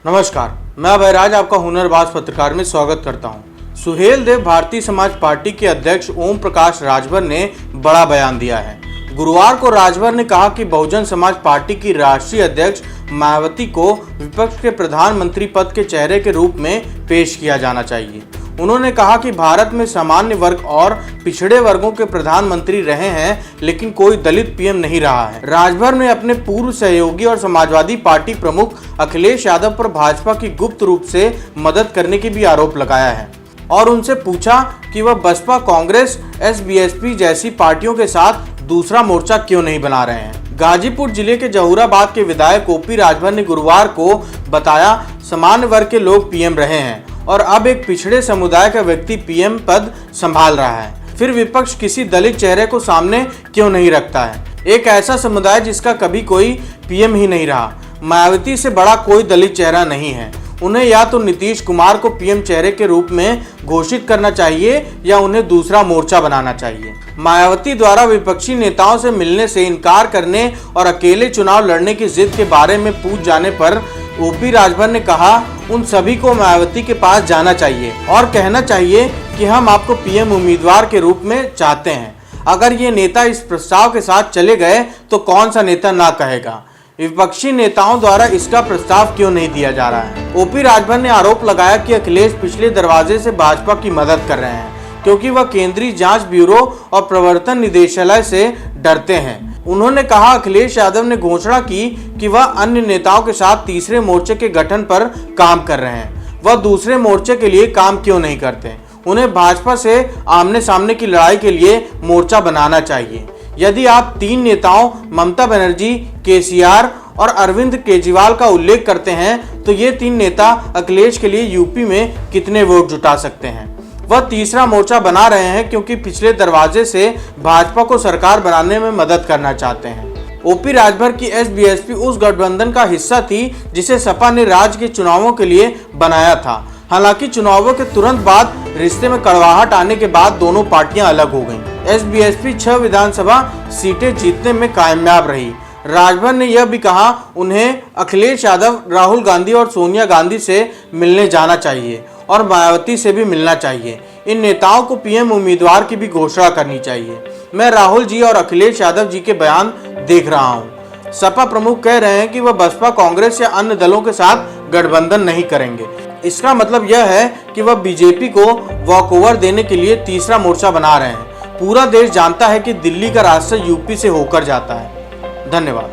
नमस्कार, मैं अभयराज आपका हुनरबाज पत्रकार में स्वागत करता हूं। सुहेल देव भारतीय समाज पार्टी के अध्यक्ष ओम प्रकाश राजभर ने बड़ा बयान दिया है। गुरुवार को राजभर ने कहा कि बहुजन समाज पार्टी की राष्ट्रीय अध्यक्ष मायावती को विपक्ष के प्रधानमंत्री पद के चेहरे के रूप में पेश किया जाना चाहिए। उन्होंने कहा कि भारत में सामान्य वर्ग और पिछड़े वर्गों के प्रधानमंत्री रहे हैं, लेकिन कोई दलित पीएम नहीं रहा है। राजभर ने अपने पूर्व सहयोगी और समाजवादी पार्टी प्रमुख अखिलेश यादव पर भाजपा की गुप्त रूप से मदद करने की भी आरोप लगाया है और उनसे पूछा कि वह बसपा, कांग्रेस, एसबीएसपी जैसी पार्टियों के साथ दूसरा मोर्चा क्यों नहीं बना रहे हैं। गाजीपुर जिले के जहूराबाद के विधायक ओपी राजभर ने गुरुवार को बताया, सामान्य वर्ग के लोग पीएम रहे हैं और अब एक पिछड़े समुदाय का व्यक्ति पीएम पद संभाल रहा है। फिर विपक्ष किसी दलित चेहरे को सामने क्यों नहीं रखता है? एक ऐसा समुदाय जिसका कभी कोई पीएम ही नहीं रहा। मायावती से बड़ा कोई दलित चेहरा नहीं है। उन्हें या तो नीतीश कुमार को पीएम चेहरे के रूप में घोषित करना चाहिए या उन्हें दूसरा मोर्चा बनाना चाहिए। मायावती द्वारा विपक्षी नेताओं से मिलने से इनकार करने और अकेले चुनाव लड़ने की जिद के बारे में पूछ जाने पर ओपी राजभर ने कहा, उन सभी को मायावती के पास जाना चाहिए और कहना चाहिए कि हम आपको पीएम उम्मीदवार के रूप में चाहते हैं। अगर ये नेता इस प्रस्ताव के साथ चले गए तो कौन सा नेता ना कहेगा। विपक्षी नेताओं द्वारा इसका प्रस्ताव क्यों नहीं दिया जा रहा है? ओपी राजभर ने आरोप लगाया कि अखिलेश पिछले दरवाजे से भाजपा की मदद कर रहे हैं क्योंकि वह केंद्रीय जांच ब्यूरो और प्रवर्तन निदेशालय से डरते हैं। उन्होंने कहा, अखिलेश यादव ने घोषणा की कि वह अन्य नेताओं के साथ तीसरे मोर्चे के गठन पर काम कर रहे हैं। वह दूसरे मोर्चे के लिए काम क्यों नहीं करते? उन्हें भाजपा से आमने सामने की लड़ाई के लिए मोर्चा बनाना चाहिए। यदि आप तीन नेताओं ममता बनर्जी, केसीआर और अरविंद केजरीवाल का उल्लेख करते हैं तो ये तीन नेता अखिलेश के लिए यूपी में कितने वोट जुटा सकते हैं? वह तीसरा मोर्चा बना रहे हैं क्योंकि पिछले दरवाजे से भाजपा को सरकार बनाने में मदद करना चाहते हैं। ओपी राजभर की एसबीएसपी उस गठबंधन का हिस्सा थी जिसे सपा ने राज्य के चुनावों के लिए बनाया था। हालांकि चुनावों के तुरंत बाद रिश्ते में कड़वाहट आने के बाद दोनों पार्टियां अलग हो गईं। एसबीएसपी 6 विधानसभा सीटें जीतने में कामयाब रही। राजभर ने यह भी कहा, उन्हें अखिलेश यादव, राहुल गांधी और सोनिया गांधी से मिलने जाना चाहिए और मायावती से भी मिलना चाहिए। इन नेताओं को पीएम उम्मीदवार की भी घोषणा करनी चाहिए। मैं राहुल जी और अखिलेश यादव जी के बयान देख रहा हूं। सपा प्रमुख कह रहे हैं कि वह बसपा, कांग्रेस या अन्य दलों के साथ गठबंधन नहीं करेंगे। इसका मतलब यह है कि वह बीजेपी को वॉकओवर देने के लिए तीसरा मोर्चा बना रहे हैं। पूरा देश जानता है कि दिल्ली का रास्ता यूपी से होकर जाता है। धन्यवाद।